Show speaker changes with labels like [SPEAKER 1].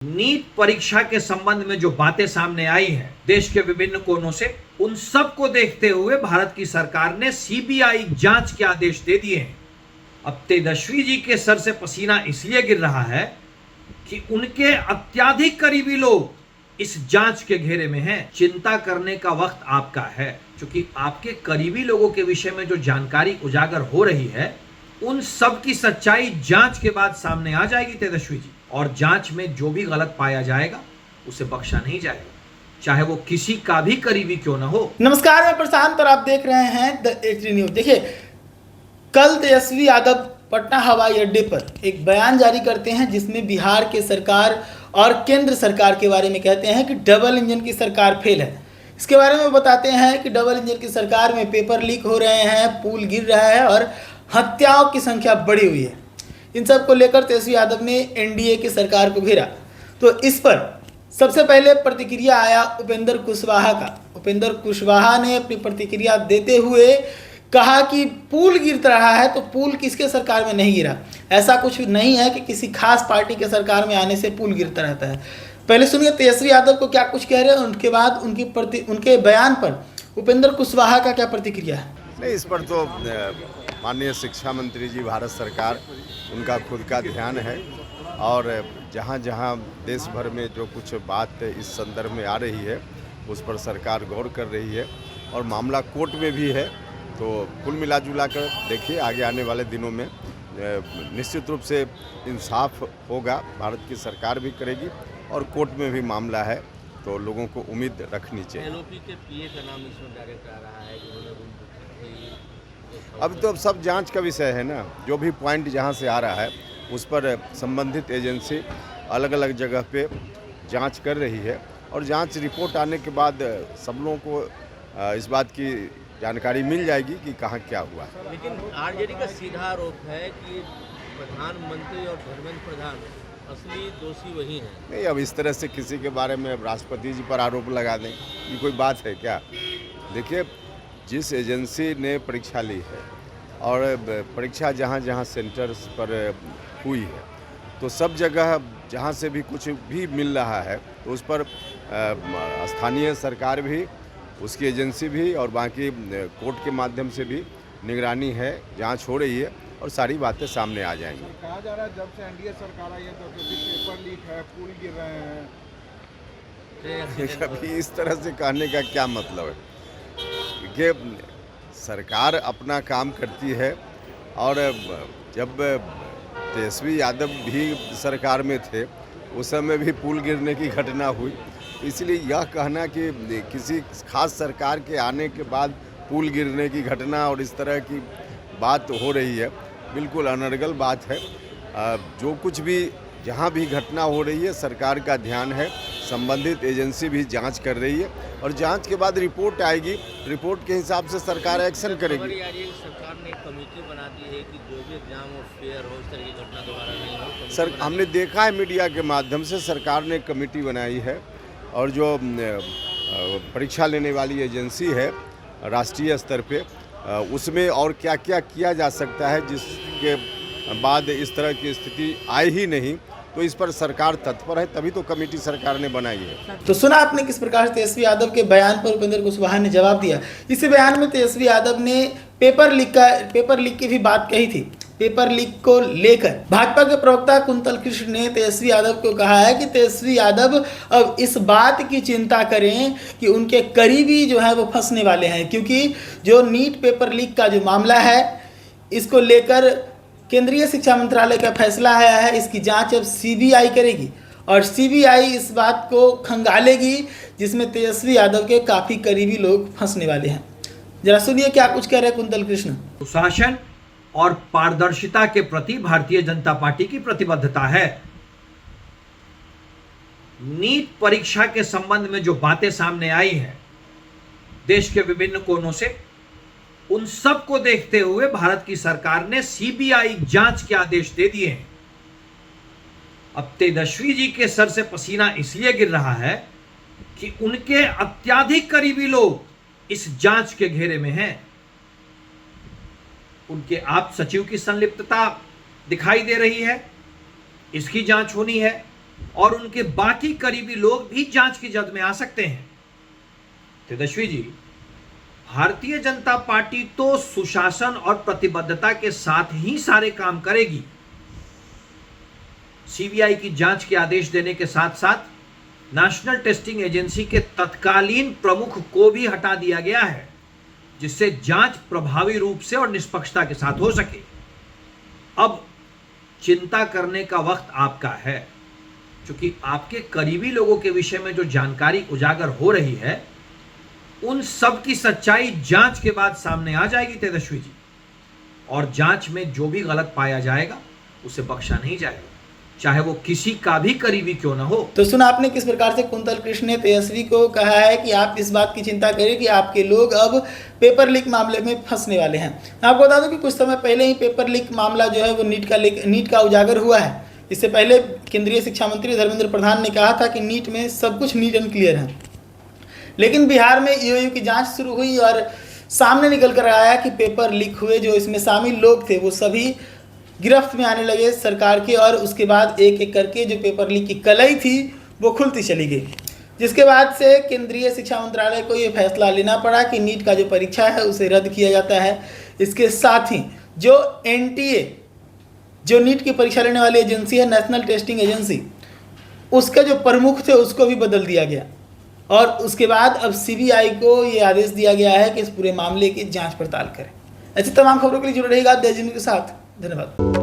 [SPEAKER 1] NEET परीक्षा के संबंध में जो बातें सामने आई हैं देश के विभिन्न कोनों से, उन सब को देखते हुए भारत की सरकार ने सीबीआई जांच के आदेश दे दिए हैं। अब तेजस्वी जी के सर से पसीना इसलिए गिर रहा है कि उनके अत्यधिक करीबी लोग इस जांच के घेरे में हैं। चिंता करने का वक्त आपका है, क्योंकि आपके करीबी लोगों के विषय में जो जानकारी उजागर हो रही है, उन सब की सच्चाई जांच के बाद सामने आ जाएगी तेजस्वी जी, और जांच में जो भी गलत पाया जाएगा उसे बख्शा नहीं जाएगा, चाहे वो किसी का भी करीबी क्यों ना हो।
[SPEAKER 2] नमस्कार, मैं प्रशांत और आप देख रहे हैं द एच न्यूज। देखिए, कल तेजस्वी यादव पटना हवाई अड्डे पर एक बयान जारी करते हैं जिसमें बिहार के सरकार और केंद्र सरकार के बारे में कहते हैं कि डबल इंजन की सरकार फेल है। इसके बारे में बताते हैं कि डबल इंजन की सरकार में पेपर लीक हो रहे हैं, पुल गिर रहा है और हत्याओं की संख्या बढ़ी हुई है। इन सब को लेकर तेजस्वी यादव ने एनडीए की सरकार को घेरा। तो इस पर सबसे पहले प्रतिक्रिया आया उपेंद्र कुशवाहा का। उपेंद्र कुशवाहा ने अपनी प्रतिक्रिया देते हुए कहा कि पुल गिर रहा है तो पुल किसके सरकार में नहीं गिरा। ऐसा कुछ नहीं है कि किसी खास पार्टी के सरकार में आने से पुल गिरता रहता है। पहले सुनिए तेजस्वी यादव को क्या कुछ कह रहे हैं, उनके बाद उनके बयान पर उपेंद्र कुशवाहा का क्या प्रतिक्रिया है।
[SPEAKER 3] नहीं, इस पर तो माननीय शिक्षा मंत्री जी, भारत सरकार, उनका खुद का ध्यान है और जहाँ जहाँ देश भर में जो कुछ बात इस संदर्भ में आ रही है उस पर सरकार गौर कर रही है और मामला कोर्ट में भी है। तो कुल मिला जुला कर देखिए, आगे आने वाले दिनों में निश्चित रूप से इंसाफ होगा, भारत की सरकार भी करेगी और कोर्ट में भी मामला है तो लोगों को उम्मीद रखनी चाहिए।
[SPEAKER 4] एलओपी के पीए का नाम इसमें डायरेक्ट आ रहा है,
[SPEAKER 3] अब तो सब जांच का विषय है ना। जो भी पॉइंट जहां से आ रहा है उस पर संबंधित एजेंसी अलग अलग जगह पे जांच कर रही है और जांच रिपोर्ट आने के बाद सब लोगों को इस बात की जानकारी मिल जाएगी कि कहाँ क्या हुआ।
[SPEAKER 4] लेकिन आरजेडी का सीधा आरोप है कि प्रधानमंत्री और धर्मेंद्र प्रधान असली दोषी वही हैं।
[SPEAKER 3] नहीं, अब इस तरह से किसी के बारे में राष्ट्रपति जी पर आरोप लगा दें, ये कोई बात है क्या। देखिए, जिस एजेंसी ने परीक्षा ली है और परीक्षा जहाँ जहाँ सेंटर्स पर हुई है तो सब जगह जहाँ से भी कुछ भी मिल रहा है तो उस पर स्थानीय सरकार भी, उसकी एजेंसी भी और बाकी कोर्ट के माध्यम से भी निगरानी है, जांच हो रही है और सारी बातें सामने आ जाएंगी।
[SPEAKER 5] कहा जा रहा है जब से एनडीए सरकार आई है तो पेपर लीक है, पुल गिर रहे हैं।
[SPEAKER 3] अभी इस तरह से कहने का क्या मतलब है कि सरकार अपना काम करती है और जब तेजस्वी यादव भी सरकार में थे उस समय भी पुल गिरने की घटना हुई। इसलिए यह कहना कि किसी खास सरकार के आने के बाद पुल गिरने की घटना और इस तरह की बात हो रही है, बिल्कुल अनर्गल बात है। जो कुछ भी जहाँ भी घटना हो रही है सरकार का ध्यान है, संबंधित एजेंसी भी जांच कर रही है और जांच के बाद रिपोर्ट आएगी, रिपोर्ट के हिसाब से सरकार एक्शन करेगी।
[SPEAKER 4] सरकार ने एक कमेटी बना दी है कि जो भी एग्जाम और फेयर हो इस तरह की घटना दोबारा नहीं हो।
[SPEAKER 3] सर, हमने देखा है मीडिया के माध्यम से सरकार ने कमेटी बनाई है और जो परीक्षा लेने वाली एजेंसी है राष्ट्रीय स्तर पे, उसमें और क्या क्या किया जा सकता है जिसके बाद इस तरह की स्थिति आई ही नहीं, तो इस पर सरकार तत्पर है, तभी तो कमेटी सरकार ने बनाई है।
[SPEAKER 2] तो सुना आपने किस प्रकार से तेजस्वी यादव के बयान पर उपेंद्र कुशवाहा ने जवाब दिया। इसी बयान में तेजस्वी यादव ने पेपर लीक की भी बात कही थी। पेपर लीक को लेकर भाजपा के प्रवक्ता कुंतल कृष्ण ने तेजस्वी यादव को कहा है कि तेजस्वी यादव अब इस बात की चिंता करें कि उनके करीबी जो है वो फंसने वाले हैं, क्योंकि जो नीट पेपर लीक का जो मामला है इसको लेकर केंद्रीय शिक्षा मंत्रालय का फैसला आया है। इसकी जांच अब सीबीआई करेगी और सीबीआई इस बात को खंगालेगी जिसमें तेजस्वी यादव के काफ़ी करीबी लोग फंसने वाले हैं। जरा सुनिए क्या कुछ कह रहे हैं कुंतल कृष्ण।
[SPEAKER 1] सुशासन और पारदर्शिता के प्रति भारतीय जनता पार्टी की प्रतिबद्धता है। नीट परीक्षा के संबंध में जो बातें सामने आई हैं देश के विभिन्न कोनों से, उन सब को देखते हुए भारत की सरकार ने सीबीआई जांच के आदेश दे दिए हैं। अब तेजस्वी जी के सर से पसीना इसलिए गिर रहा है कि उनके अत्यधिक करीबी लोग इस जांच के घेरे में हैं। उनके आप सचिव की संलिप्तता दिखाई दे रही है, इसकी जांच होनी है और उनके बाकी करीबी लोग भी जांच की जद में आ सकते हैं। तेजस्वी जी, भारतीय जनता पार्टी तो सुशासन और प्रतिबद्धता के साथ ही सारे काम करेगी। सीबीआई की जांच के आदेश देने के साथ साथ नेशनल टेस्टिंग एजेंसी के तत्कालीन प्रमुख को भी हटा दिया गया है, जिससे जांच प्रभावी रूप से और निष्पक्षता के साथ हो सके। अब चिंता करने का वक्त आपका है, क्योंकि आपके करीबी लोगों के विषय में जो जानकारी उजागर हो रही है, उन सब की सच्चाई जांच के बाद सामने आ जाएगी तेजस्वी जी, और जांच में जो भी गलत पाया जाएगा उसे बख्शा नहीं जाएगा, चाहे वो किसी का भी करीबी क्यों ना हो।
[SPEAKER 2] तो सुना आपने किस प्रकार से कुंतल कृष्ण ने तेजस्वी को कहा है कि आप इस बात की चिंता करें कि आपके लोग अब पेपर लीक मामले में फंसने वाले हैं। मैं आपको बता दूं कि कुछ समय पहले ही पेपर लीक मामला जो है वो नीट का उजागर हुआ है। इससे पहले केंद्रीय शिक्षा मंत्री धर्मेंद्र प्रधान ने कहा था कि नीट में सब कुछ नीट एंड क्लियर है, लेकिन बिहार में ईओयू की जांच शुरू हुई और सामने निकल कर आया कि पेपर लीक हुए। जो इसमें शामिल लोग थे वो सभी गिरफ्त में आने लगे सरकार के, और उसके बाद एक एक करके जो पेपर लीक की कलई थी वो खुलती चली गई, जिसके बाद से केंद्रीय शिक्षा मंत्रालय को ये फैसला लेना पड़ा कि नीट का जो परीक्षा है उसे रद्द किया जाता है। इसके साथ ही जो एनटीए, जो नीट की परीक्षा लेने वाली एजेंसी है, नेशनल टेस्टिंग एजेंसी, उसके जो प्रमुख थे उसको भी बदल दिया गया, और उसके बाद अब सीबीआई को ये आदेश दिया गया है कि इस पूरे मामले की जांच पड़ताल करें। ऐसी तमाम खबरों के लिए जुड़े रहिएगा देश न्यूज़ के साथ। धन्यवाद।